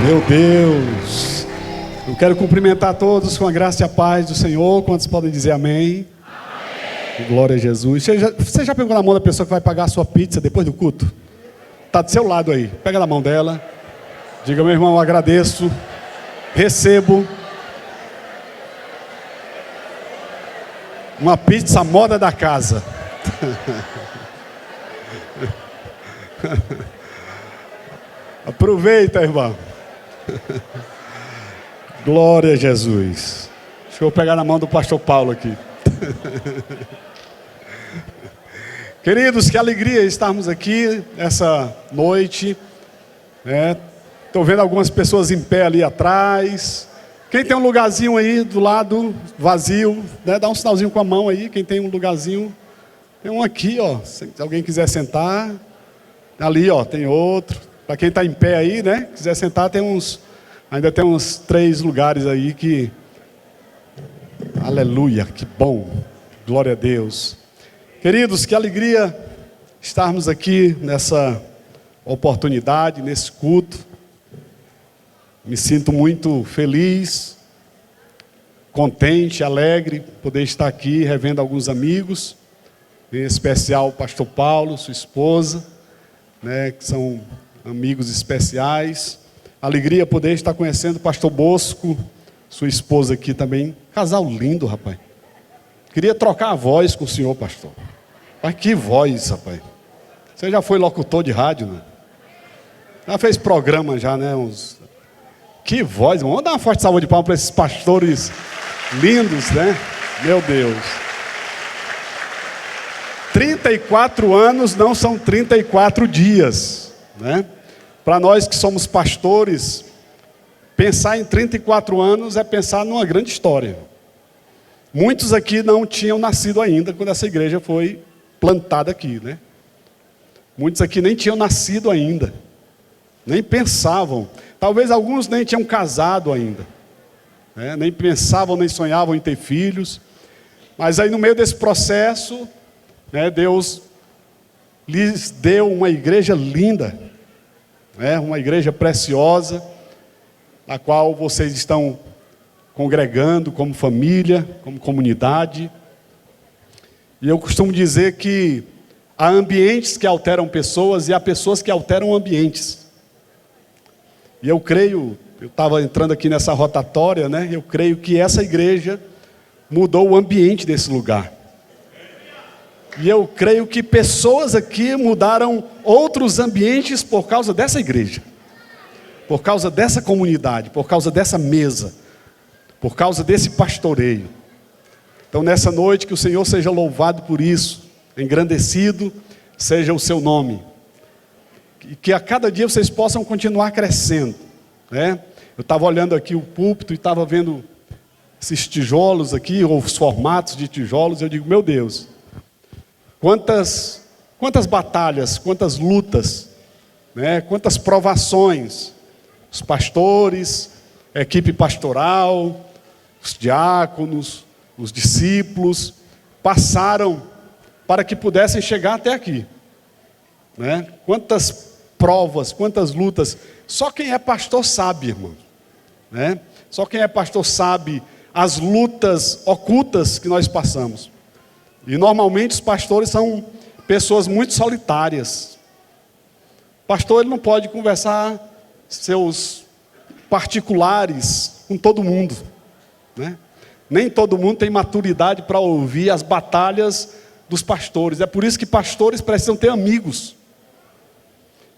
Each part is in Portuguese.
Meu Deus, eu quero cumprimentar todos com a graça e a paz do Senhor. Quantos podem dizer amém? Amém. Glória a Jesus. Você já pegou na mão da pessoa que vai pagar a sua pizza depois do culto? Está do seu lado aí, pega na mão dela. Diga: meu irmão, eu agradeço, recebo uma pizza moda da casa. Aproveita, irmão. Glória a Jesus. Deixa eu pegar na mão do pastor Paulo aqui. Queridos, que alegria estarmos aqui essa noite. Estou vendo algumas pessoas em pé ali atrás. Quem tem um lugarzinho aí do lado vazio, né? Dá um sinalzinho com a mão aí. Quem tem um lugarzinho, tem um aqui, ó. Se alguém quiser sentar, ali, ó, tem outro. Para quem está em pé aí, né? Quiser sentar, ainda tem uns 3 lugares aí que... Aleluia, que bom. Glória a Deus. Queridos, que alegria estarmos aqui nessa oportunidade, nesse culto. Me sinto muito feliz, contente, alegre, poder estar aqui revendo alguns amigos, em especial o pastor Paulo, sua esposa, né, que são amigos especiais. Alegria poder estar conhecendo o pastor Bosco, sua esposa aqui também. Casal lindo, rapaz. Queria trocar a voz com o senhor, pastor. Mas que voz, rapaz. Você já foi locutor de rádio, né? Já fez programa já, né? Que voz, irmão. Vamos dar uma forte salva de palmas para esses pastores lindos, né? Meu Deus. 34 anos não são 34 dias, né? Para nós que somos pastores, pensar em 34 anos é pensar numa grande história. Muitos aqui não tinham nascido ainda quando essa igreja foi plantada aqui, né? Muitos aqui nem tinham nascido ainda, nem pensavam. Talvez alguns nem tinham casado ainda, né? Nem pensavam, nem sonhavam em ter filhos. Mas aí no meio desse processo, né, Deus lhes deu uma igreja linda, né, uma igreja preciosa, na qual vocês estão congregando como família, como comunidade. E eu costumo dizer que há ambientes que alteram pessoas e há pessoas que alteram ambientes. E eu creio, eu estava entrando aqui nessa rotatória, né? Eu creio que essa igreja mudou o ambiente desse lugar. E eu creio que pessoas aqui mudaram outros ambientes por causa dessa igreja, por causa dessa comunidade, por causa dessa mesa, por causa desse pastoreio. Então nessa noite que o Senhor seja louvado por isso, engrandecido seja o seu nome. E que a cada dia vocês possam continuar crescendo, né? Eu estava olhando aqui o púlpito e estava vendo esses tijolos aqui, ou os formatos de tijolos, eu digo, meu Deus, quantas batalhas, quantas lutas, né? Quantas provações os pastores, a equipe pastoral, os diáconos, os discípulos passaram para que pudessem chegar até aqui, né? Quantas provas, quantas lutas. Só quem é pastor sabe, irmão, né? Só quem é pastor sabe as lutas ocultas que nós passamos. E normalmente os pastores são pessoas muito solitárias. O pastor, ele não pode conversar seus particulares com todo mundo, né? Nem todo mundo tem maturidade para ouvir as batalhas dos pastores. É por isso que pastores precisam ter amigos.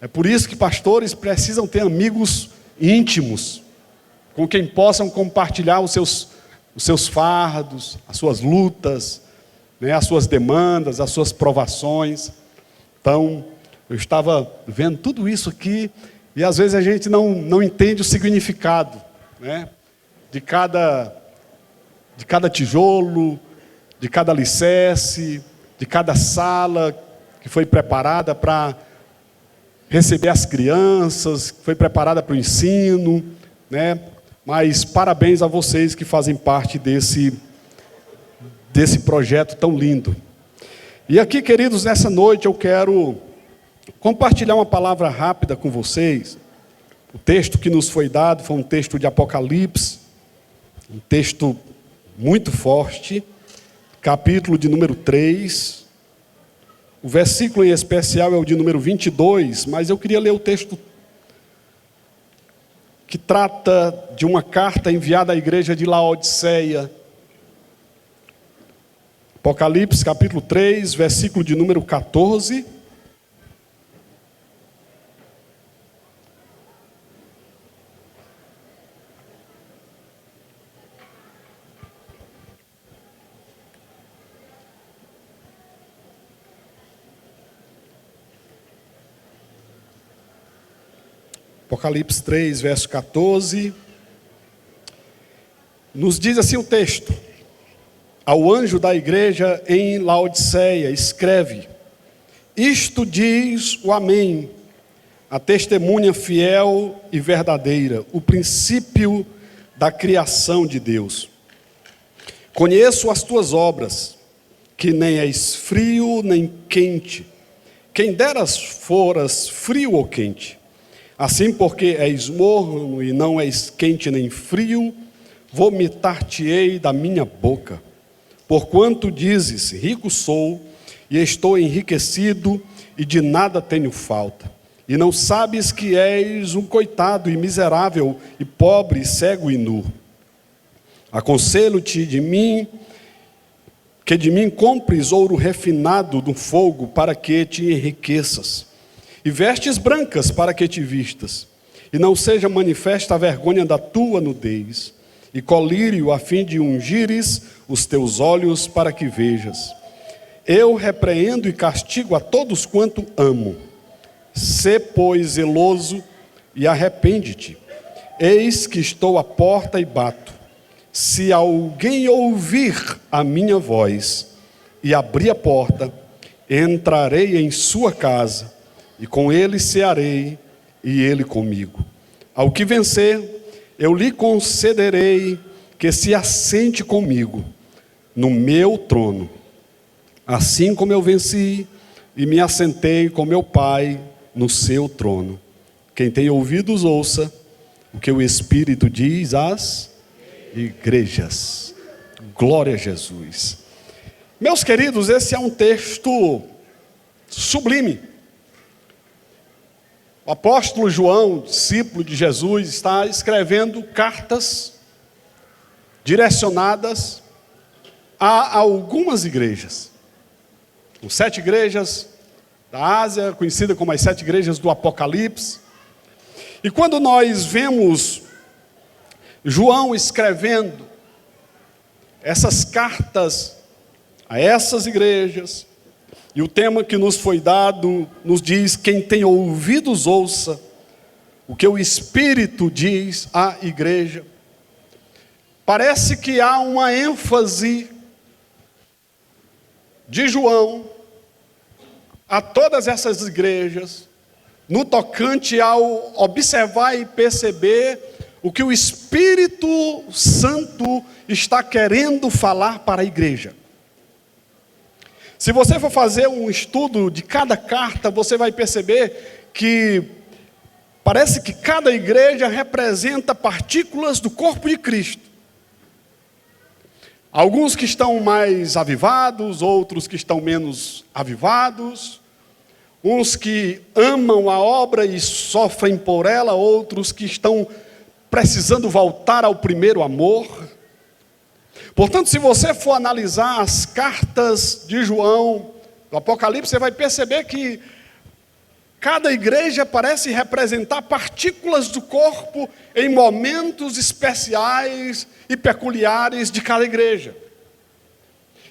É por isso que pastores precisam ter amigos íntimos, com quem possam compartilhar os seus fardos, as suas lutas, né, as suas demandas, as suas provações. Então, eu estava vendo tudo isso aqui, e às vezes a gente não entende o significado, né, de cada tijolo, de cada alicerce, de cada sala que foi preparada para receber as crianças, que foi preparada para o ensino, né? Mas parabéns a vocês que fazem parte desse projeto tão lindo. E aqui, queridos, nessa noite eu quero compartilhar uma palavra rápida com vocês, O texto que nos foi dado foi um texto de Apocalipse, um texto muito forte, capítulo de número 3. O versículo em especial é o de número 22, mas eu queria ler o texto que trata de uma carta enviada à igreja de Laodiceia. Apocalipse, capítulo 3, versículo de número 14. Apocalipse 3, verso 14. Nos diz assim o texto: ao anjo da igreja em Laodiceia, escreve: isto diz o Amém, a testemunha fiel e verdadeira, o princípio da criação de Deus. Conheço as tuas obras, que nem és frio nem quente. Quem deras foras frio ou quente. Assim, porque és morno e não és quente nem frio, vomitar-te-ei da minha boca. Porquanto dizes, rico sou, e estou enriquecido, e de nada tenho falta. E não sabes que és um coitado e miserável, e pobre, cego e nu. Aconselho-te que de mim compres ouro refinado do fogo, para que te enriqueças. E vestes brancas para que te vistas, e não seja manifesta a vergonha da tua nudez, e colírio a fim de ungires os teus olhos para que vejas. Eu repreendo e castigo a todos quanto amo. Sê, pois, zeloso e arrepende-te. Eis que estou à porta e bato. Se alguém ouvir a minha voz e abrir a porta, entrarei em sua casa, e com ele cearei, e ele comigo. Ao que vencer, eu lhe concederei que se assente comigo no meu trono, assim como eu venci e me assentei com meu Pai no seu trono. Quem tem ouvidos, ouça o que o Espírito diz às igrejas. Glória a Jesus. Meus queridos, esse é um texto sublime. O apóstolo João, discípulo de Jesus, está escrevendo cartas direcionadas a algumas igrejas. As 7 igrejas da Ásia, conhecida como as 7 igrejas do Apocalipse. E quando nós vemos João escrevendo essas cartas a essas igrejas, e o tema que nos foi dado nos diz: quem tem ouvidos, ouça o que o Espírito diz à igreja. Parece que há uma ênfase de João a todas essas igrejas, no tocante ao observar e perceber o que o Espírito Santo está querendo falar para a igreja. Se você for fazer um estudo de cada carta, você vai perceber que parece que cada igreja representa partículas do corpo de Cristo. Alguns que estão mais avivados, outros que estão menos avivados. Uns que amam a obra e sofrem por ela, outros que estão precisando voltar ao primeiro amor. Portanto, se você for analisar as cartas de João, do Apocalipse, você vai perceber que cada igreja parece representar partículas do corpo em momentos especiais e peculiares de cada igreja.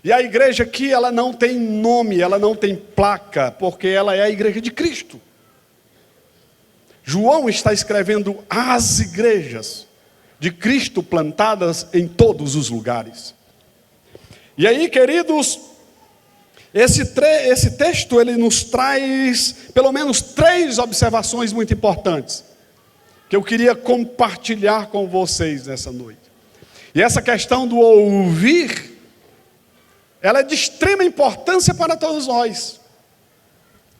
E a igreja aqui, ela não tem nome, ela não tem placa, porque ela é a igreja de Cristo. João está escrevendo às igrejas de Cristo plantadas em todos os lugares. E aí, queridos, esse texto ele nos traz pelo menos 3 observações muito importantes que eu queria compartilhar com vocês nessa noite. E essa questão do ouvir, ela é de extrema importância para todos nós.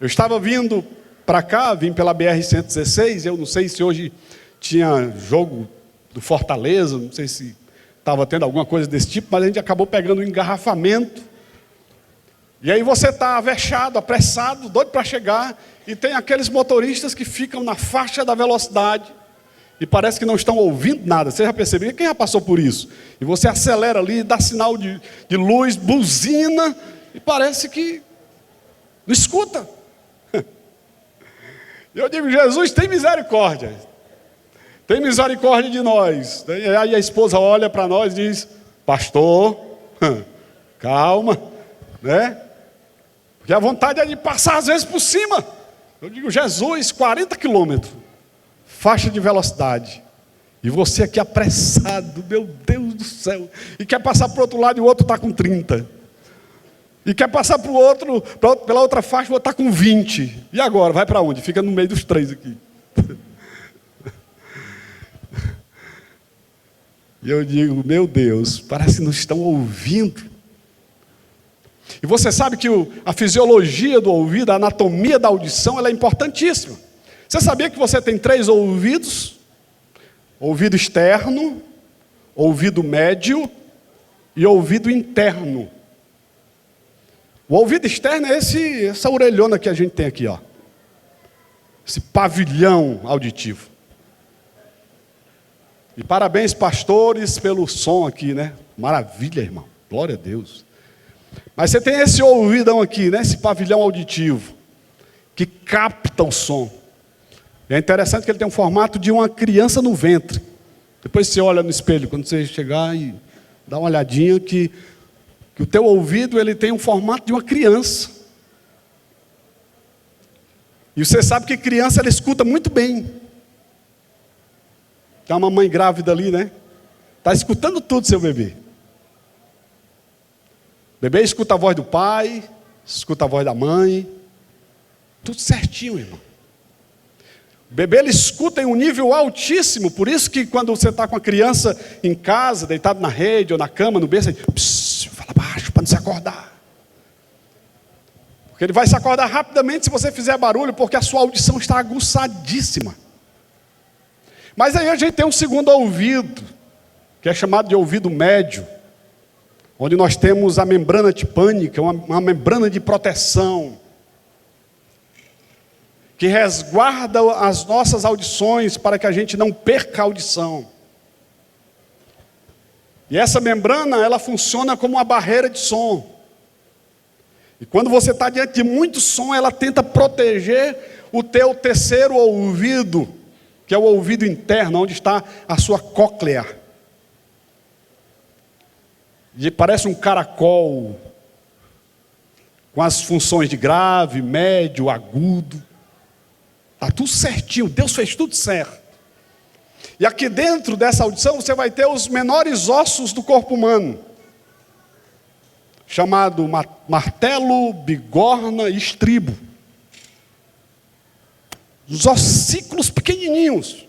Eu estava vindo para cá, vim pela BR-116, eu não sei se hoje tinha jogo do Fortaleza, não sei se estava tendo alguma coisa desse tipo, mas a gente acabou pegando um engarrafamento. E aí você está avexado, apressado, doido para chegar, e tem aqueles motoristas que ficam na faixa da velocidade e parece que não estão ouvindo nada. Você já percebeu? Quem já passou por isso? E você acelera ali, dá sinal de luz, buzina, e parece que não escuta. Eu digo, Jesus, tem misericórdia. Tem misericórdia de nós. Aí a esposa olha para nós e diz, pastor, calma, né? Porque a vontade é de passar às vezes por cima. Eu digo, Jesus, 40 quilômetros, faixa de velocidade. E você aqui apressado, meu Deus do céu. E quer passar para o outro lado e o outro está com 30. E quer passar para o outro, pela outra faixa, o outro está com 20. E agora, vai para onde? Fica no meio dos três aqui. E eu digo, meu Deus, parece que não estão ouvindo. E você sabe que a fisiologia do ouvido, a anatomia da audição, ela é importantíssima. Você sabia que você tem 3 ouvidos? Ouvido externo, ouvido médio e ouvido interno. O ouvido externo é essa orelhona que a gente tem aqui, ó. Esse pavilhão auditivo. E parabéns, pastores, pelo som aqui, né? Maravilha, irmão. Glória a Deus. Mas você tem esse ouvidão aqui, né? Esse pavilhão auditivo, que capta o som. E é interessante que ele tem um formato de uma criança no ventre. Depois você olha no espelho, quando você chegar e dá uma olhadinha, que o teu ouvido ele tem um formato de uma criança. E você sabe que criança ela escuta muito bem. Tem uma mamãe grávida ali, né? Está escutando tudo, seu bebê. O bebê escuta a voz do pai, escuta a voz da mãe. Tudo certinho, irmão. O bebê ele escuta em um nível altíssimo. Por isso que quando você está com a criança em casa, deitado na rede ou na cama, no berço, fala baixo para não se acordar. Porque ele vai se acordar rapidamente se você fizer barulho, porque a sua audição está aguçadíssima. Mas aí a gente tem um segundo ouvido, que é chamado de ouvido médio, onde nós temos a membrana tipânica, uma membrana de proteção, que resguarda as nossas audições para que a gente não perca a audição. E essa membrana, ela funciona como uma barreira de som. E quando você está diante de muito som, ela tenta proteger o teu terceiro ouvido, que é o ouvido interno, onde está a sua cóclea. E parece um caracol, com as funções de grave, médio, agudo. Está tudo certinho, Deus fez tudo certo. E aqui dentro dessa audição você vai ter os menores ossos do corpo humano, chamado martelo, bigorna e estribo. Os ossículos pequenininhos,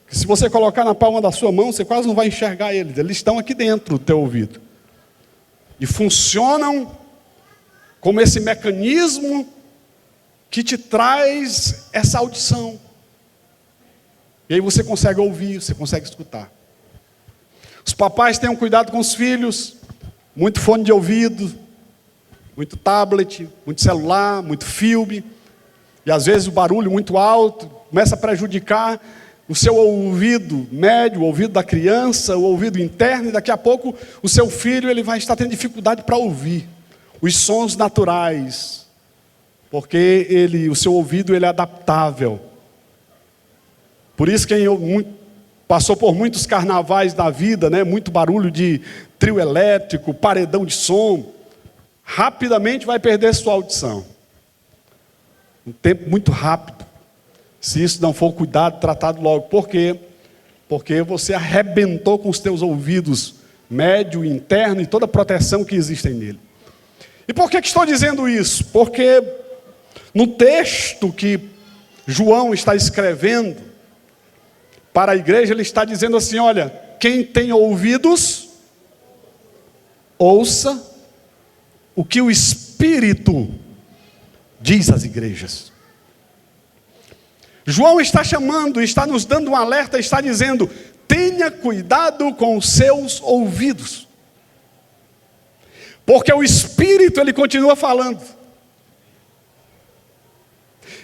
que se você colocar na palma da sua mão, você quase não vai enxergar eles. Eles estão aqui dentro do teu ouvido. E funcionam como esse mecanismo que te traz essa audição. E aí você consegue ouvir, você consegue escutar. Os papais tenham cuidado com os filhos. Muito fone de ouvido, muito tablet, muito celular, muito filme. E às vezes o barulho muito alto começa a prejudicar o seu ouvido médio, o ouvido da criança, o ouvido interno. E daqui a pouco o seu filho ele vai estar tendo dificuldade para ouvir os sons naturais. Porque o seu ouvido ele é adaptável. Por isso quem passou por muitos carnavais na vida, né, muito barulho de trio elétrico, paredão de som, rapidamente vai perder sua audição. Um tempo muito rápido. Se isso não for cuidado, tratado logo. Por quê? Porque você arrebentou com os teus ouvidos médio, interno e toda a proteção que existe nele. E por que estou dizendo isso? Porque no texto que João está escrevendo para a igreja, ele está dizendo assim, olha, quem tem ouvidos, ouça o que o Espírito diz às igrejas. João está chamando, está nos dando um alerta, está dizendo: tenha cuidado com os seus ouvidos. Porque o Espírito, ele continua falando.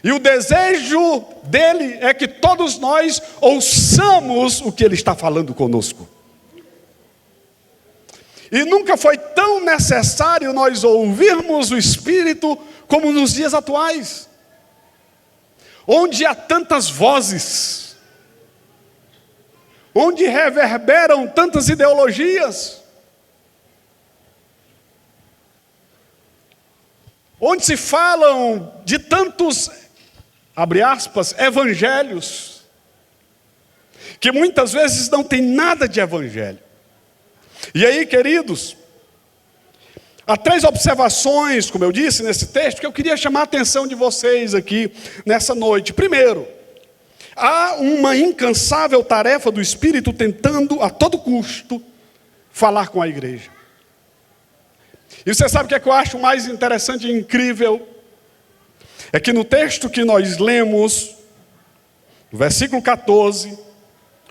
E o desejo dele é que todos nós ouçamos o que ele está falando conosco. E nunca foi tão necessário nós ouvirmos o Espírito como nos dias atuais, onde há tantas vozes, onde reverberam tantas ideologias, onde se falam de tantos, abre aspas, evangelhos, que muitas vezes não tem nada de evangelho. E aí, queridos, há 3 observações, como eu disse nesse texto, que eu queria chamar a atenção de vocês aqui nessa noite. Primeiro, há uma incansável tarefa do Espírito tentando a todo custo falar com a igreja. E você sabe o que eu acho mais interessante e incrível? É que no texto que nós lemos, no versículo 14,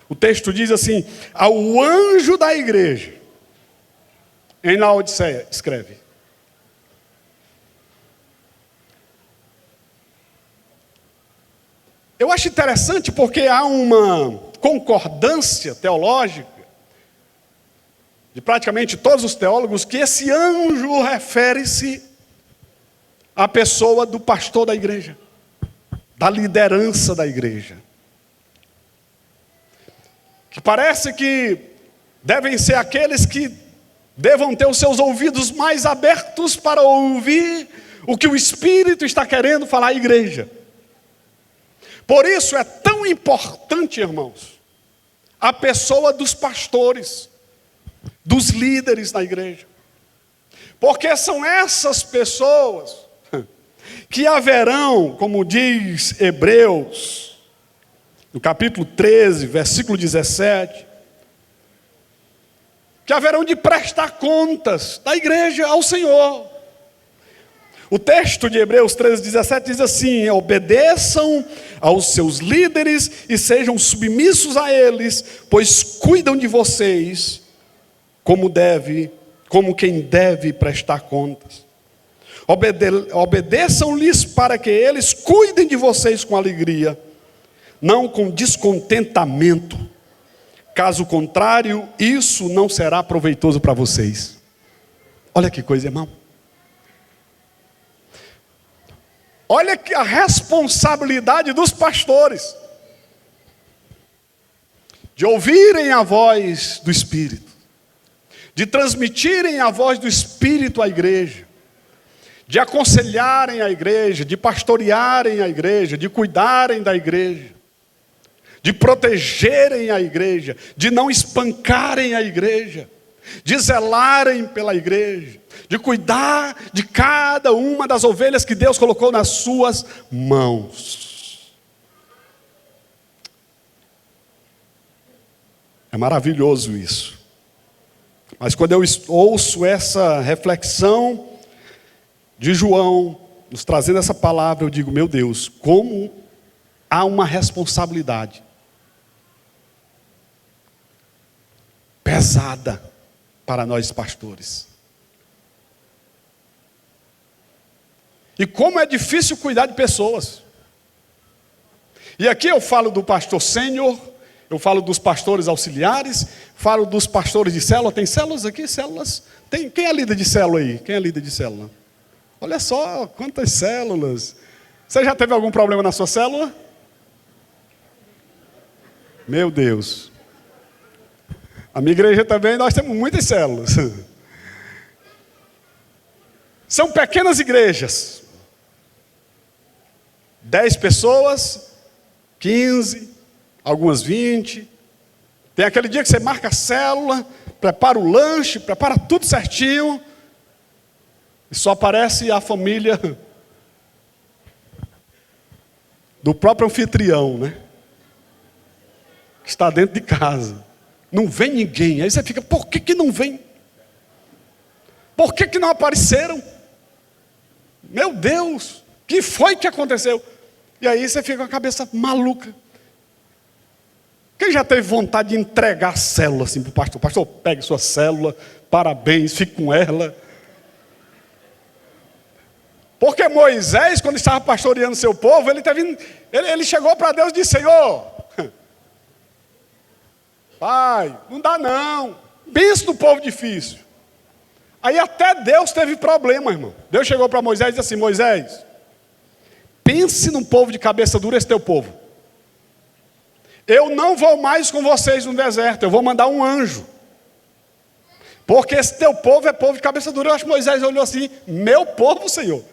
o texto diz assim: ao anjo da igreja, em Laodiceia, escreve. Eu acho interessante porque há uma concordância teológica de praticamente todos os teólogos, que esse anjo refere-se à pessoa do pastor da igreja, da liderança da igreja. Que parece que devem ser aqueles que devam ter os seus ouvidos mais abertos para ouvir o que o Espírito está querendo falar à igreja. Por isso é tão importante, irmãos, a pessoa dos pastores, dos líderes da igreja. Porque são essas pessoas que haverão, como diz Hebreus, no capítulo 13, versículo 17, que haverão de prestar contas da igreja ao Senhor. O texto de Hebreus 13, 17 diz assim: obedeçam aos seus líderes e sejam submissos a eles, pois cuidam de vocês como quem deve prestar contas. Obedeçam-lhes para que eles cuidem de vocês com alegria, não com descontentamento. Caso contrário, isso não será proveitoso para vocês. Olha que coisa, irmão. Olha que a responsabilidade dos pastores de ouvirem a voz do Espírito, de transmitirem a voz do Espírito à igreja, de aconselharem a igreja, de pastorearem a igreja, de cuidarem da igreja, de protegerem a igreja, de não espancarem a igreja, de zelarem pela igreja, de cuidar de cada uma das ovelhas que Deus colocou nas suas mãos. É maravilhoso isso. Mas quando eu ouço essa reflexão de João, nos trazendo essa palavra, eu digo: meu Deus, como há uma responsabilidade pesada para nós pastores. E como é difícil cuidar de pessoas. E aqui eu falo do pastor sênior, eu falo dos pastores auxiliares, falo dos pastores de célula. Tem células aqui? Células? Tem. Quem é líder de célula aí? Quem é líder de célula? Olha só quantas células. Você já teve algum problema na sua célula? Meu Deus. A minha igreja também, nós temos muitas células. São pequenas igrejas. 10 pessoas, 15, algumas 20. Tem aquele dia que você marca a célula, prepara o lanche, prepara tudo certinho, e só aparece a família do próprio anfitrião, né? Que está dentro de casa. Não vem ninguém. Aí você fica: por que não vem? Por que não apareceram? Meu Deus, o que foi que aconteceu? E aí você fica com a cabeça maluca. Quem já teve vontade de entregar a célula assim para o pastor? Pastor, pegue sua célula, parabéns, fique com ela. Porque Moisés, quando estava pastoreando seu povo, ele chegou para Deus e disse: Senhor, Pai, não dá não. Pensa no povo difícil. Aí até Deus teve problema, irmão. Deus chegou para Moisés e disse assim: Moisés, pense num povo de cabeça dura, esse teu povo. Eu não vou mais com vocês no deserto, eu vou mandar um anjo. Porque esse teu povo é povo de cabeça dura. Eu acho que Moisés olhou assim: meu povo, Senhor.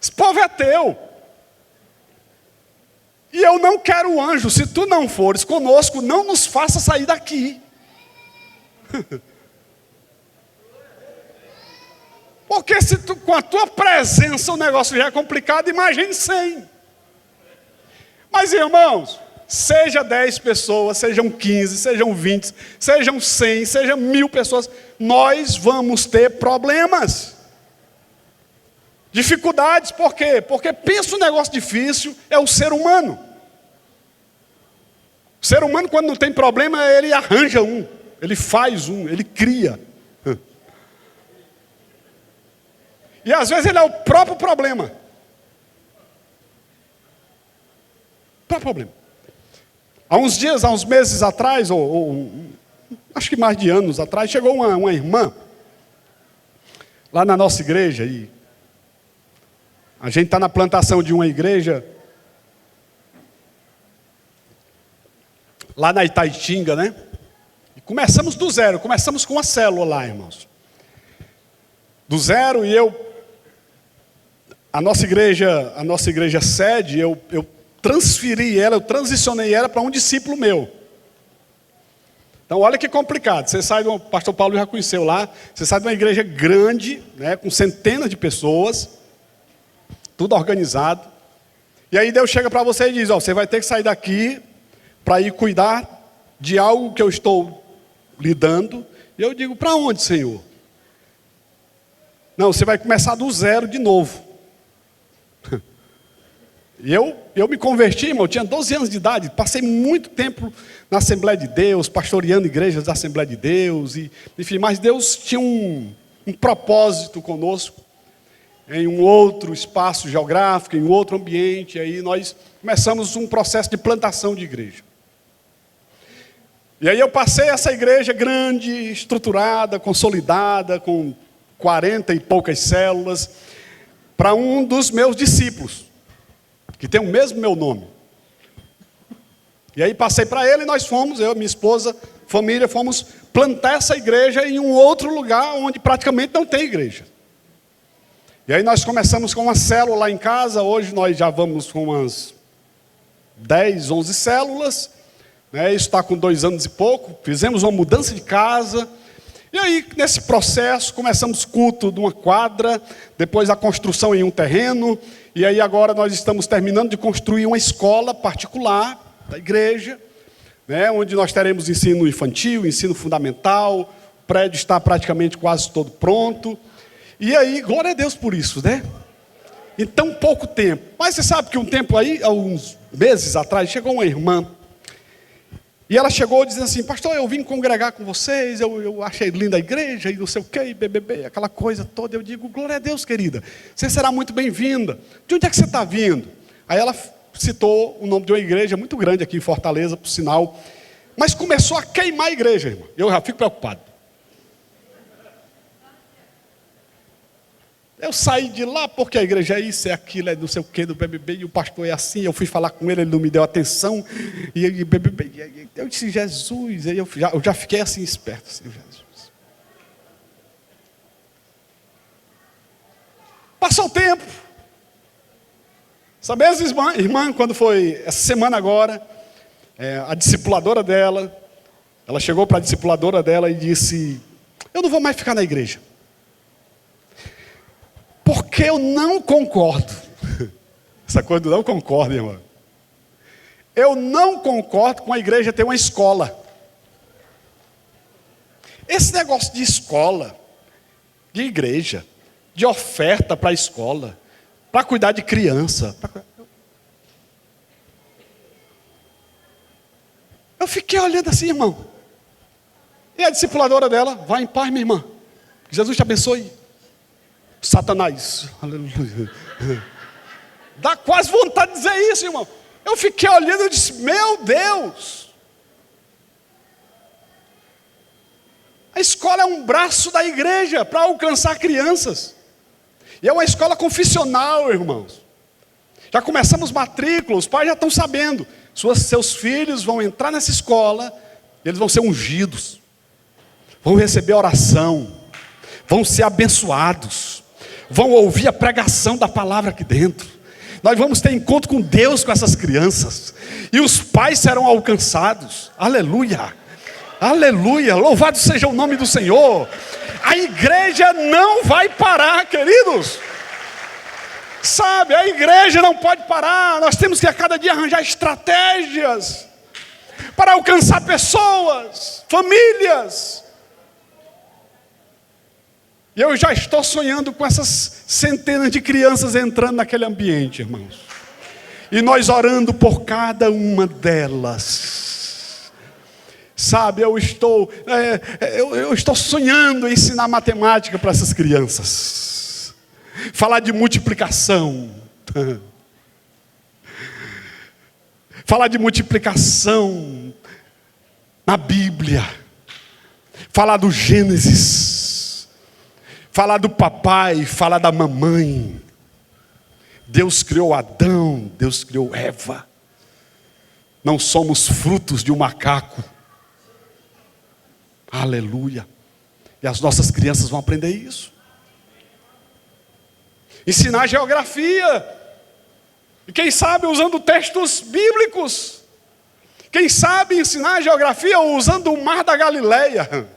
Esse povo é teu. E eu não quero o anjo. Se tu não fores conosco, não nos faça sair daqui. Porque se tu, com a tua presença o negócio já é complicado, imagine sem. Mas irmãos, seja 10 pessoas, sejam 15, sejam 20, sejam 100, sejam 1000 pessoas, nós vamos ter problemas. Dificuldades, por quê? Porque pensa um negócio difícil, é o ser humano. O ser humano, quando não tem problema, ele arranja um, ele faz um, ele cria. E às vezes ele é o próprio problema. O próprio problema. Há uns dias, há uns meses atrás, acho que mais de anos atrás, chegou uma irmã, lá na nossa igreja, e a gente está na plantação de uma igreja, lá na Itaitinga, né? E começamos do zero, começamos com uma célula lá, irmãos. Do zero, e a nossa igreja sede, eu transferi ela, eu transicionei ela para um discípulo meu. Então olha que complicado, você sai o pastor Paulo já conheceu lá, você sai de uma igreja grande, né, com centenas de pessoas, tudo organizado, e aí Deus chega para você e diz: ó, você vai ter que sair daqui para ir cuidar de algo que eu estou lidando. E eu digo: para onde, Senhor? Não, você vai começar do zero de novo. E eu me converti, irmão, eu tinha 12 anos de idade, passei muito tempo na Assembleia de Deus, pastoreando igrejas da Assembleia de Deus, enfim, mas Deus tinha um propósito conosco, em um outro espaço geográfico, em um outro ambiente, e aí nós começamos um processo de plantação de igreja. E aí eu passei essa igreja grande, estruturada, consolidada, com 40 e poucas células, para um dos meus discípulos, que tem o mesmo meu nome. E aí passei para ele e nós fomos, eu, minha esposa, família, fomos plantar essa igreja em um outro lugar onde praticamente não tem igreja. E aí nós começamos com uma célula lá em casa, hoje nós já vamos com umas 10, 11 células, né? Isso está com 2 anos e pouco, fizemos uma mudança de casa, e aí nesse processo começamos culto de uma quadra, depois a construção em um terreno, e aí agora nós estamos terminando de construir uma escola particular da igreja, né? Onde nós teremos ensino infantil, ensino fundamental, o prédio está praticamente quase todo pronto. E aí, glória a Deus por isso, né? Em tão pouco tempo. Mas você sabe que um tempo aí, há uns meses atrás, chegou uma irmã. E ela chegou dizendo assim: pastor, eu vim congregar com vocês, eu achei linda a igreja, e não sei o quê, BBB, aquela coisa toda. Eu digo: glória a Deus, querida, você será muito bem-vinda. De onde é que você está vindo? Aí ela citou o nome de uma igreja muito grande aqui em Fortaleza, por sinal. Mas começou a queimar a igreja, irmã. Eu já fico preocupado. Eu saí de lá porque a igreja é isso, é aquilo, é não sei o que, do BBB, e o pastor é assim. Eu fui falar com ele não me deu atenção. E BBB, eu disse: Jesus, aí eu já fiquei assim esperto, assim, Jesus. Passou o tempo. Sabe, essa irmã, quando foi essa semana agora, a discipuladora dela, ela chegou para a discipuladora dela e disse: eu não vou mais ficar na igreja. Porque eu não concordo. Essa coisa do não concordo, irmão. Eu não concordo com a igreja ter uma escola. Esse negócio de escola, de igreja, de oferta para a escola, para cuidar de criança. Eu fiquei olhando assim, irmão. E a discipuladora dela, vai em paz, minha irmã. Jesus te abençoe. Satanás, aleluia. Dá quase vontade de dizer isso, irmão. Eu fiquei olhando e disse, meu Deus. A escola é um braço da igreja para alcançar crianças. E é uma escola confessional, irmãos. Já começamos matrículas, os pais já estão sabendo. Seus filhos vão entrar nessa escola, eles vão ser ungidos. Vão receber oração. Vão ser abençoados. Vão ouvir a pregação da palavra aqui dentro. Nós vamos ter encontro com Deus com essas crianças. E os pais serão alcançados. Aleluia. Aleluia. Louvado seja o nome do Senhor. A igreja não vai parar, queridos. Sabe, a igreja não pode parar. Nós temos que a cada dia arranjar estratégias para alcançar pessoas, famílias. E eu já estou sonhando com essas centenas de crianças entrando naquele ambiente, irmãos. E nós orando por cada uma delas. Sabe, eu estou sonhando em ensinar matemática para essas crianças. Falar de multiplicação. Falar de multiplicação na Bíblia. Falar do Gênesis. Falar do papai, falar da mamãe. Deus criou Adão, Deus criou Eva. Não somos frutos de um macaco. Aleluia. E as nossas crianças vão aprender isso. Ensinar geografia. E quem sabe usando textos bíblicos. Quem sabe ensinar geografia usando o Mar da Galileia.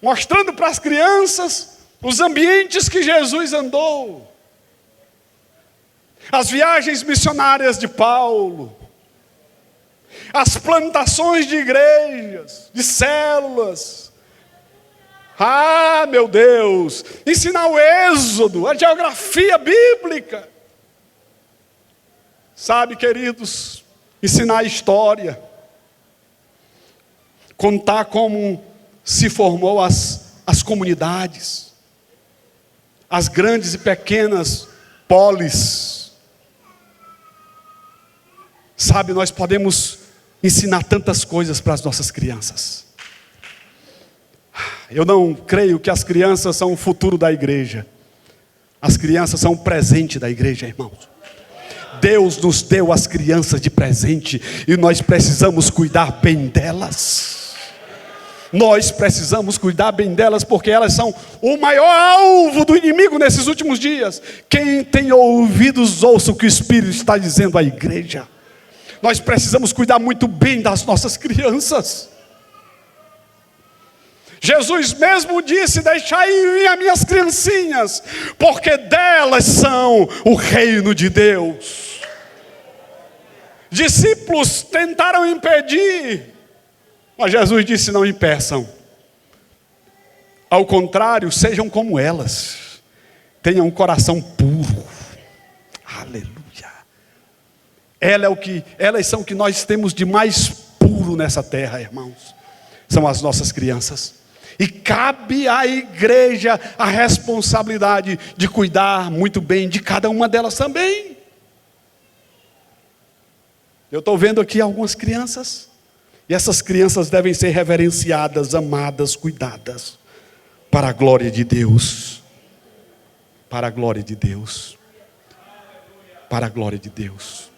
Mostrando para as crianças os ambientes que Jesus andou. As viagens missionárias de Paulo. As plantações de igrejas, de células. Ah, meu Deus! Ensinar o Êxodo, a geografia bíblica. Sabe, queridos, ensinar a história. Contar como se formou as comunidades, as grandes e pequenas polis. Sabe, nós podemos ensinar tantas coisas para as nossas crianças. Eu não creio que as crianças são o futuro da igreja. As crianças são o presente da igreja, irmãos. Deus nos deu as crianças de presente e nós precisamos cuidar bem delas. Nós precisamos cuidar bem delas, porque elas são o maior alvo do inimigo nesses últimos dias. Quem tem ouvidos, ouça o que o Espírito está dizendo à igreja. Nós precisamos cuidar muito bem das nossas crianças. Jesus mesmo disse, deixai vir as minhas criancinhas, porque delas são o reino de Deus. Discípulos tentaram impedir, mas Jesus disse, não impeçam. Ao contrário, sejam como elas. Tenham um coração puro. Aleluia. Elas são o que nós temos de mais puro nessa terra, irmãos. São as nossas crianças. E cabe à igreja a responsabilidade de cuidar muito bem de cada uma delas também. Eu estou vendo aqui algumas crianças. E essas crianças devem ser reverenciadas, amadas, cuidadas. Para a glória de Deus. Para a glória de Deus. Para a glória de Deus.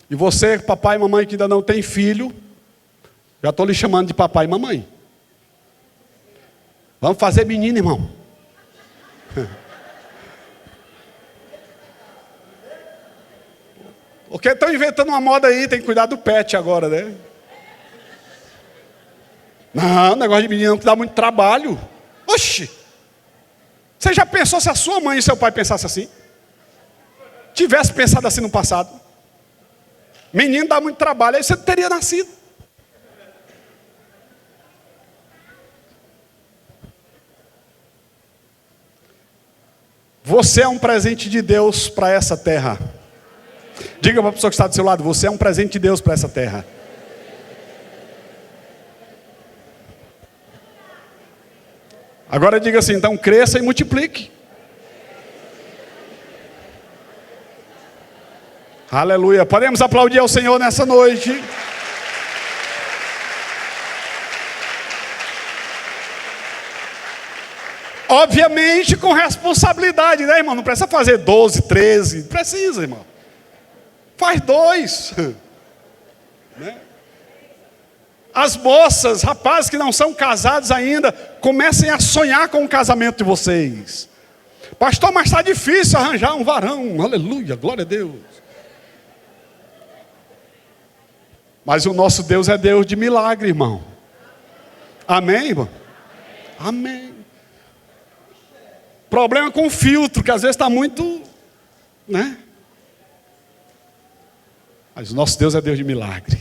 E você, papai e mamãe que ainda não tem filho, já estou lhe chamando de papai e mamãe. Vamos fazer menino, irmão. Porque estão inventando uma moda aí, tem que cuidar do pet agora, né? Não, negócio de menino que dá muito trabalho. Oxi! Você já pensou se a sua mãe e seu pai pensassem assim? Tivesse pensado assim no passado? Menino dá muito trabalho, aí você não teria nascido. Você é um presente de Deus para essa terra. Diga para a pessoa que está do seu lado: você é um presente de Deus para essa terra. Agora diga assim: então cresça e multiplique. Aleluia. Podemos aplaudir ao Senhor nessa noite. Obviamente com responsabilidade, né, irmão? Não precisa fazer 12, 13. Precisa, irmão. Faz 2. Né? As moças, rapazes que não são casados ainda, comecem a sonhar com o casamento de vocês. Pastor, mas está difícil arranjar um varão. Aleluia, glória a Deus. Mas o nosso Deus é Deus de milagre, irmão. Amém, irmão? Amém. Problema com o filtro, que às vezes está muito, né? Mas o nosso Deus é Deus de milagre.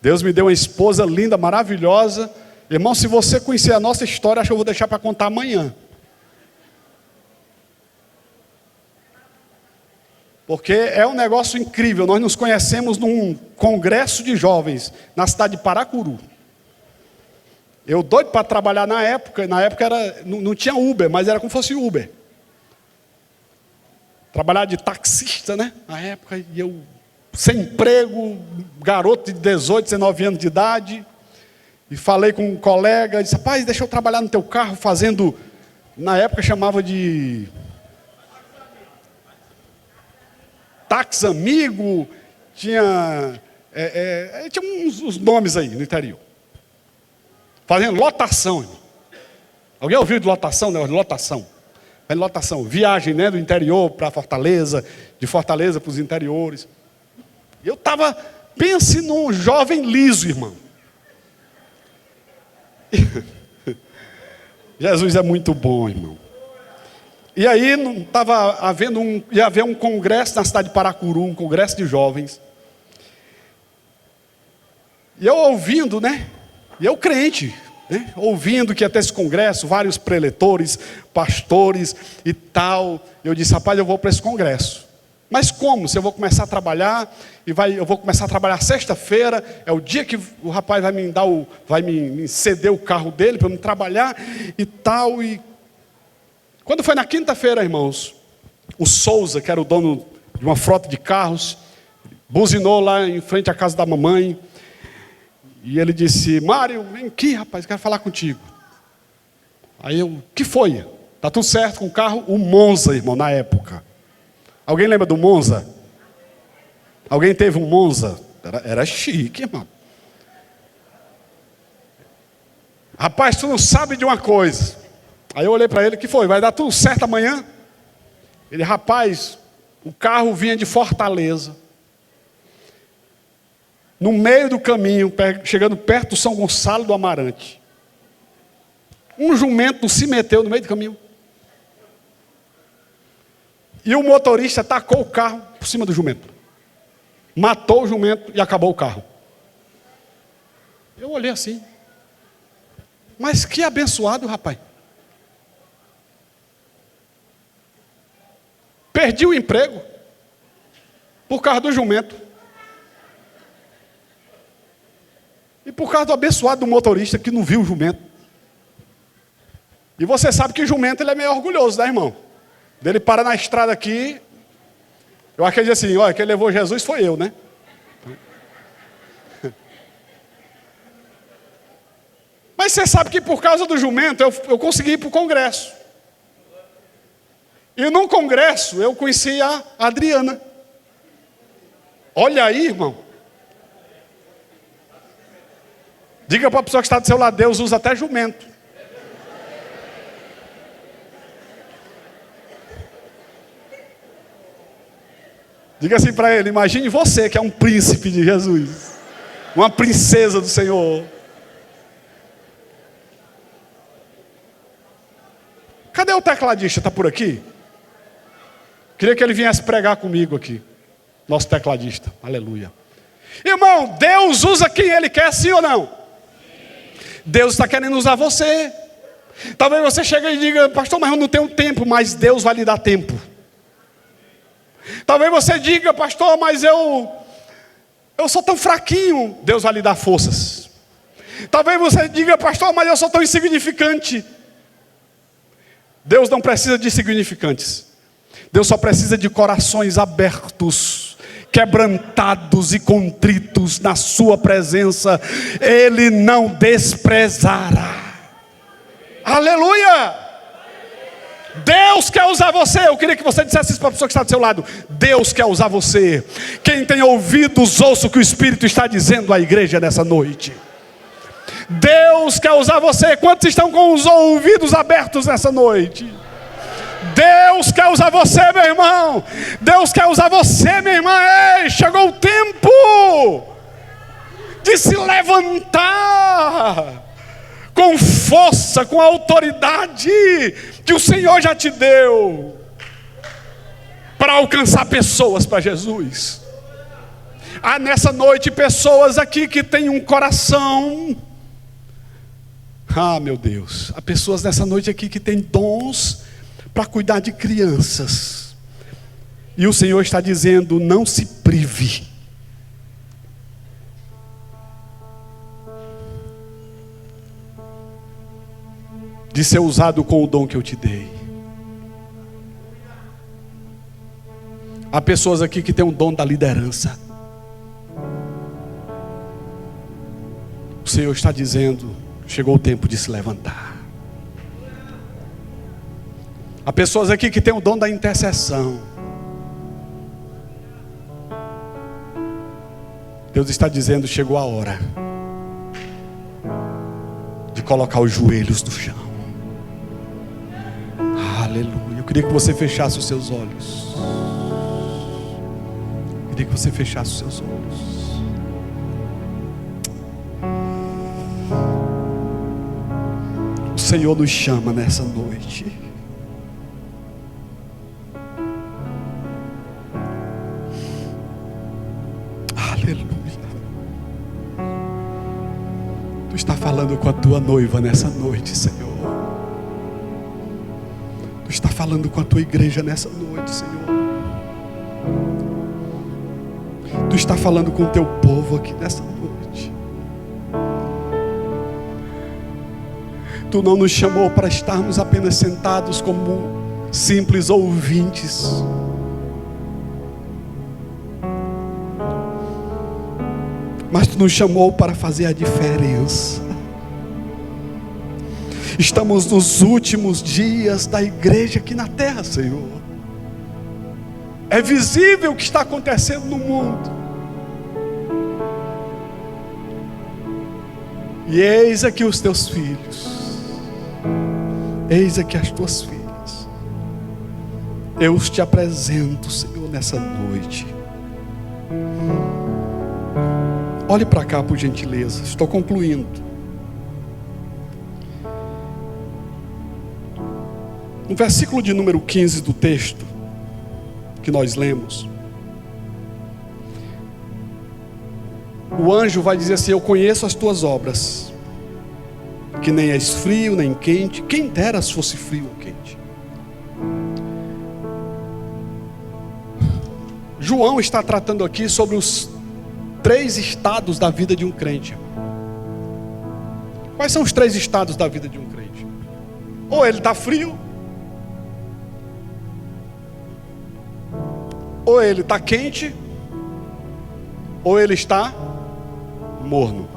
Deus me deu uma esposa linda, maravilhosa. Irmão, se você conhecer a nossa história, acho que eu vou deixar para contar amanhã. Porque é um negócio incrível. Nós nos conhecemos num congresso de jovens na cidade de Paracuru. Eu doido para trabalhar na época era, não tinha Uber, mas era como se fosse Uber. Trabalhar de taxista, né? Na época, e eu sem emprego, garoto de 18, 19 anos de idade. E falei com um colega, disse: rapaz, deixa eu trabalhar no teu carro fazendo, na época chamava de táxi amigo, tinha uns nomes aí no interior. Fazendo lotação, irmão. Alguém ouviu de lotação? Né? Lotação. Lotação. Viagem, né, do interior para Fortaleza, de Fortaleza para os interiores. E eu estava, pense num jovem liso, irmão. Jesus é muito bom, irmão. E aí ia haver um congresso na cidade de Paracuru, um congresso de jovens. E eu ouvindo, né? E eu crente, né? Ouvindo que ia ter esse congresso, vários preletores, pastores e tal. Eu disse: rapaz, eu vou para esse congresso. Mas como? Se eu vou começar a trabalhar, eu vou começar a trabalhar sexta-feira, é o dia que o rapaz vai me ceder o carro dele para eu me trabalhar e tal. E quando foi na quinta-feira, irmãos, o Souza, que era o dono de uma frota de carros, buzinou lá em frente à casa da mamãe. E ele disse: Mário, vem aqui, rapaz, quero falar contigo. Aí eu: que foi? Tá tudo certo com o carro? O Monza, irmão, na época. Alguém lembra do Monza? Alguém teve um Monza? Era chique, irmão. Rapaz, tu não sabe de uma coisa. Aí eu olhei para ele: que foi? Vai dar tudo certo amanhã? Ele: rapaz, o carro vinha de Fortaleza. No meio do caminho, chegando perto do São Gonçalo do Amarante, um jumento se meteu no meio do caminho. E o motorista tacou o carro por cima do jumento. Matou o jumento e acabou o carro. Eu olhei assim. Mas que abençoado, rapaz. Perdi o emprego por causa do jumento. E por causa do abençoado do motorista que não viu o jumento. E você sabe que o jumento ele é meio orgulhoso, né, irmão? Ele para na estrada aqui. Eu acho que ele diz assim: olha, quem levou Jesus foi eu, né? Mas você sabe que por causa do jumento eu consegui ir para o congresso. E no congresso eu conheci a Adriana. Olha aí, irmão. Diga para a pessoa que está do seu lado: Deus usa até jumento. Diga assim para ele: imagine você que é um príncipe de Jesus, uma princesa do Senhor. Cadê o tecladista? Está por aqui? Queria que ele viesse pregar comigo aqui. Nosso tecladista, aleluia. Irmão, Deus usa quem Ele quer, sim ou não? Deus está querendo usar você. Talvez você chegue e diga: pastor, mas eu não tenho tempo. Mas Deus vai lhe dar tempo. Talvez você diga, pastor, mas eu sou tão fraquinho. Deus vai lhe dar forças. Talvez você diga, pastor, mas eu sou tão insignificante. Deus não precisa de insignificantes. Deus só precisa de corações abertos, quebrantados e contritos na sua presença. Ele não desprezará. Aleluia! Deus quer usar você. Eu queria que você dissesse isso para a pessoa que está do seu lado. Deus quer usar você. Quem tem ouvidos, ouça o que o Espírito está dizendo à igreja nessa noite. Deus quer usar você. Quantos estão com os ouvidos abertos nessa noite? Deus quer usar você, meu irmão. Deus quer usar você, minha irmã. Ei, chegou o tempo de se levantar com força, com autoridade que o Senhor já te deu para alcançar pessoas para Jesus. Há nessa noite pessoas aqui que têm um coração. Meu Deus, há pessoas nessa noite aqui que têm dons para cuidar de crianças. E o Senhor está dizendo: não se prive. De ser usado com o dom que eu te dei. Há pessoas aqui que têm um dom da liderança. O Senhor está dizendo: chegou o tempo de se levantar. Há pessoas aqui que têm o dom da intercessão. Deus está dizendo: chegou a hora de colocar os joelhos no chão. Aleluia. Eu queria que você fechasse os seus olhos. Eu queria que você fechasse os seus olhos. O Senhor nos chama nessa noite. Aleluia. Tu está falando com a tua noiva nessa noite, Senhor. Tu está falando com a tua igreja nessa noite, Senhor. Tu está falando com o teu povo aqui nessa noite. Tu não nos chamou para estarmos apenas sentados como simples ouvintes. Mas Tu nos chamou para fazer a diferença. Estamos nos últimos dias da igreja aqui na terra, Senhor. É visível o que está acontecendo no mundo. E eis aqui os teus filhos. Eis aqui as tuas filhas. Eu os te apresento, Senhor, nessa noite. Olhe para cá, por gentileza. Estou concluindo. No versículo de número 15 do texto que nós lemos, o anjo vai dizer assim: eu conheço as tuas obras, que nem és frio nem quente. Quem dera se fosse frio ou quente. João está tratando aqui sobre os 3 estados da vida de um crente. Quais são os 3 estados da vida de um crente? Ou ele está frio, ou ele está quente, ou ele está morno.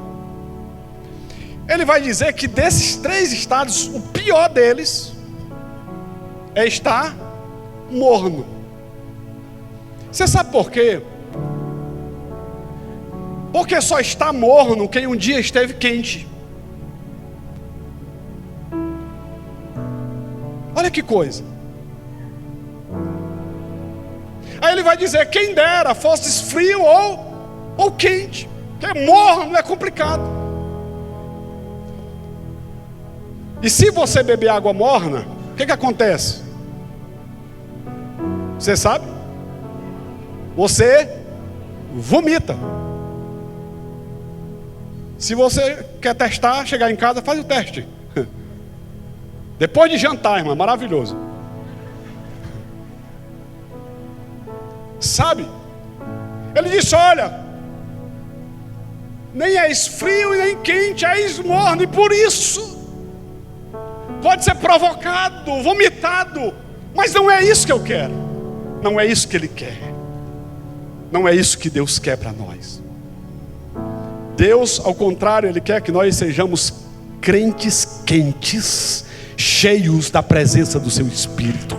Ele vai dizer que desses 3 estados, o pior deles é estar morno. Você sabe por quê? Porque só está morno quem um dia esteve quente. Olha que coisa. Aí ele vai dizer: quem dera fosses frio ou quente. Porque morno é complicado. E se você beber água morna, o que acontece? Você sabe? Você vomita. Se você quer testar, chegar em casa, faz o teste. Depois de jantar, irmão, maravilhoso. Sabe? Ele disse: olha, nem és frio e nem quente, és morno, e por isso pode ser provocado, vomitado, mas não é isso que eu quero, não é isso que Ele quer, não é isso que Deus quer para nós. Deus, ao contrário, Ele quer que nós sejamos crentes quentes, cheios da presença do Seu Espírito.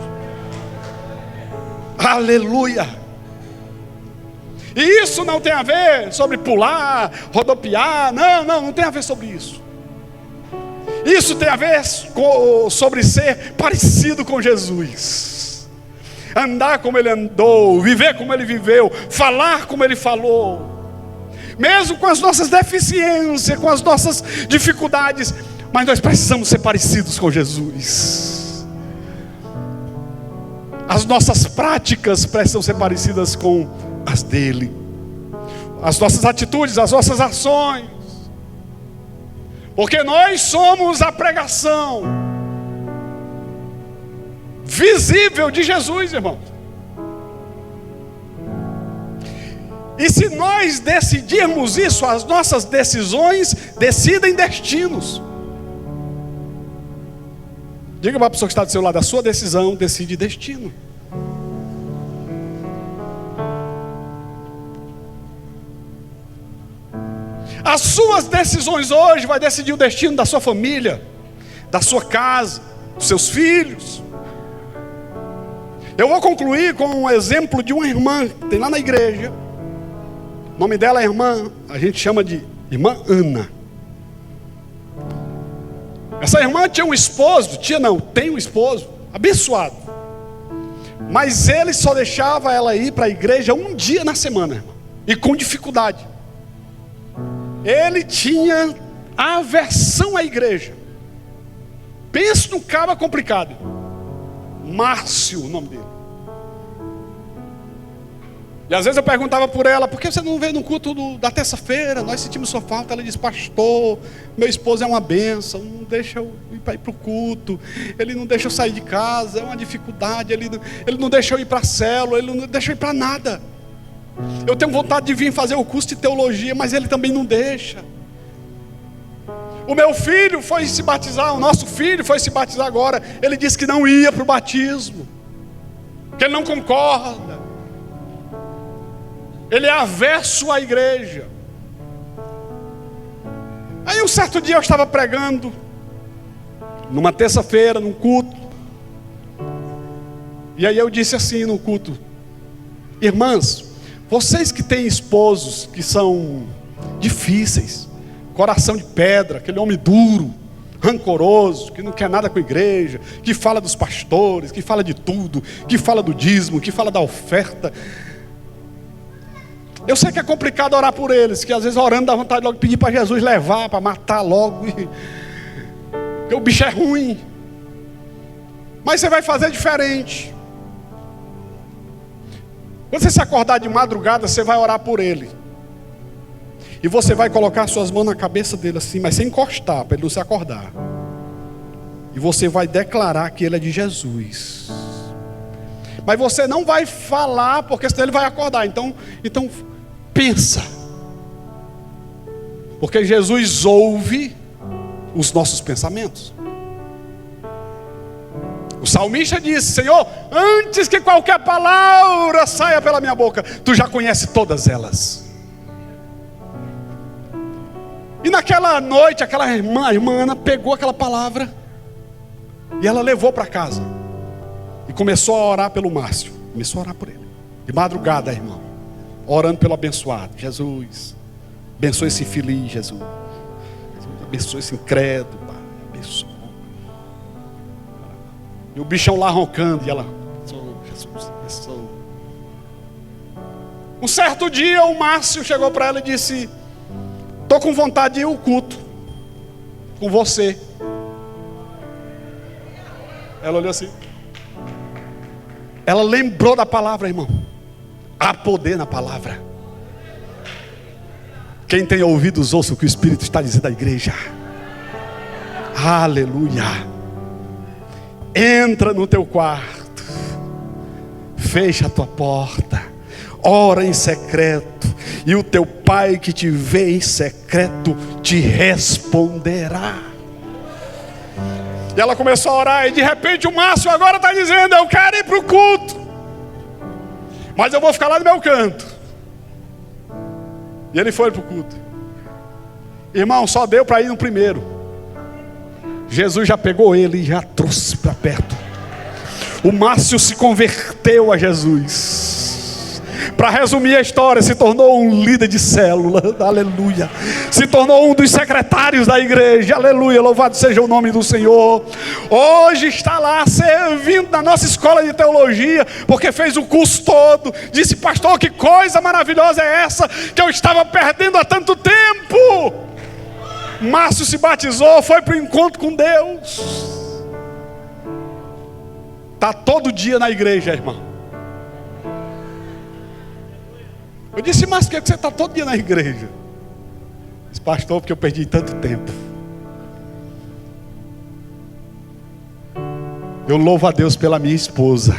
Aleluia! E isso não tem a ver sobre pular, rodopiar, não tem a ver sobre isso. Isso tem a ver sobre ser parecido com Jesus, andar como Ele andou, viver como Ele viveu, falar como Ele falou, mesmo com as nossas deficiências, com as nossas dificuldades, mas nós precisamos ser parecidos com Jesus. As nossas práticas precisam ser parecidas com as dele, as nossas atitudes, as nossas ações, porque nós somos a pregação visível de Jesus, irmão. E se nós decidirmos isso, as nossas decisões decidem destinos. Diga para a pessoa que está do seu lado: a sua decisão decide destino. As suas decisões hoje vai decidir o destino da sua família, da sua casa, dos seus filhos. Eu vou concluir com um exemplo de uma irmã que tem lá na igreja. O nome dela é irmã, a gente chama de irmã Ana. Essa irmã tinha um esposo, tem um esposo abençoado, mas ele só deixava ela ir para a igreja um dia na semana, irmão, e com dificuldade. Ele tinha aversão à igreja. Pensa num cara complicado. Márcio, o nome dele. E às vezes eu perguntava por ela: por que você não veio no culto da terça-feira? Nós sentimos sua falta. Ela disse: pastor, meu esposo é uma bênção, não deixa eu ir para o culto, ele não deixa eu sair de casa, é uma dificuldade, ele não deixa eu ir para a célula, ele não deixa eu ir para nada. Eu tenho vontade de vir fazer o curso de teologia, mas ele também não deixa. O meu filho foi se batizar, o nosso filho foi se batizar agora. Ele disse que não ia para o batismo, que ele não concorda. Ele é averso à igreja. Aí um certo dia eu estava pregando, numa terça-feira, num culto. E aí eu disse assim no culto: irmãs, vocês que têm esposos que são difíceis, coração de pedra, aquele homem duro, rancoroso, que não quer nada com a igreja, que fala dos pastores, que fala de tudo, que fala do dízimo, que fala da oferta. Eu sei que é complicado orar por eles, que às vezes orando dá vontade de logo pedir para Jesus levar, para matar logo, porque o bicho é ruim. Mas você vai fazer diferente. Quando você se acordar de madrugada, você vai orar por ele. E você vai colocar suas mãos na cabeça dele assim, mas sem encostar, para ele não se acordar. E você vai declarar que ele é de Jesus. Mas você não vai falar, porque senão ele vai acordar. Então pensa. Porque Jesus ouve os nossos pensamentos. O salmista disse: Senhor, antes que qualquer palavra saia pela minha boca, Tu já conheces todas elas. E naquela noite, a irmã Ana pegou aquela palavra e ela levou para casa e começou a orar pelo Márcio. Começou a orar por ele, de madrugada, irmão, orando pelo abençoado. Jesus, abençoa esse infeliz, Jesus abençoa esse incrédulo, Pai, abençoa. E o bichão lá roncando, e ela: Jesus, abençoa. Um certo dia o Márcio chegou para ela e disse: estou com vontade de ir ao culto com você. Ela olhou assim. Ela lembrou da palavra, irmão. Há poder na palavra. Quem tem ouvidos, ouça o que o Espírito está dizendo à igreja. Aleluia. Entra no teu quarto, fecha a tua porta, ora em secreto, e o teu Pai que te vê em secreto te responderá. E ela começou a orar, e de repente o Márcio agora está dizendo: eu quero ir para o culto, mas eu vou ficar lá no meu canto. E ele foi para o culto. Irmão, só deu para ir no primeiro. Jesus já pegou ele e já trouxe para perto. O Márcio se converteu a Jesus. Para resumir a história, se tornou um líder de célula, aleluia. Se tornou um dos secretários da igreja, aleluia, louvado seja o nome do Senhor. Hoje está lá servindo na nossa escola de teologia, porque fez o curso todo. Disse: pastor, que coisa maravilhosa é essa que eu estava perdendo há tanto tempo. Márcio se batizou, foi para o encontro com Deus. Está todo dia na igreja, irmão. Eu disse: mas por que você está todo dia na igreja? Disse: pastor, porque eu perdi tanto tempo. Eu louvo a Deus pela minha esposa.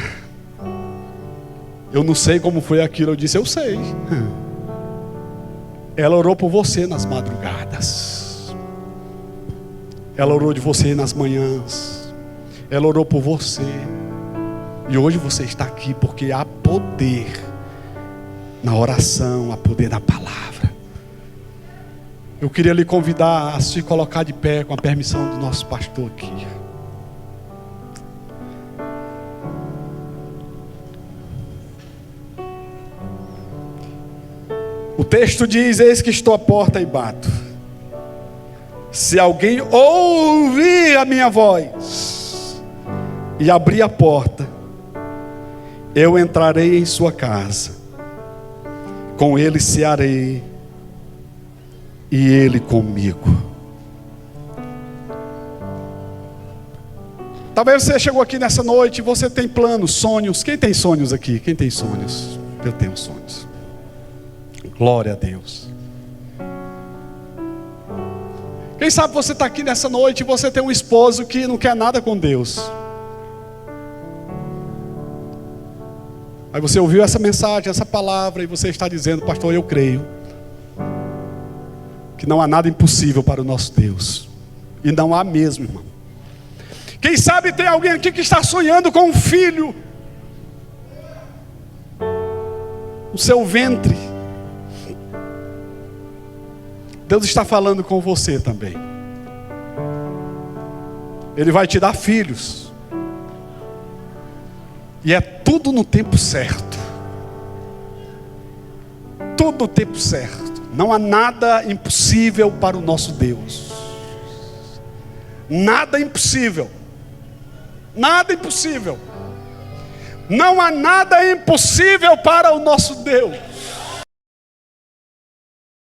Eu não sei como foi aquilo. Eu disse: eu sei. Ela orou por você nas madrugadas. Ela orou de você nas manhãs. Ela orou por você. E hoje você está aqui porque há poder na oração, há poder na palavra. Eu queria lhe convidar a se colocar de pé com a permissão do nosso pastor aqui. O texto diz: eis que estou à porta e bato. Se alguém ouvir a minha voz e abrir a porta, eu entrarei em sua casa, com ele cearei e ele comigo. Talvez você chegou aqui nessa noite e você tem planos, sonhos. Quem tem sonhos aqui? Quem tem sonhos? Eu tenho sonhos. Glória a Deus. Quem sabe você está aqui nessa noite e você tem um esposo que não quer nada com Deus. Aí você ouviu essa mensagem, essa palavra, e você está dizendo: pastor, eu creio que não há nada impossível para o nosso Deus. E não há mesmo, irmão. Quem sabe tem alguém aqui que está sonhando com um filho no seu ventre. Deus está falando com você também. Ele vai te dar filhos. E é tudo no tempo certo. Tudo no tempo certo. Não há nada impossível para o nosso Deus. Nada impossível. Nada impossível. Não há nada impossível para o nosso Deus.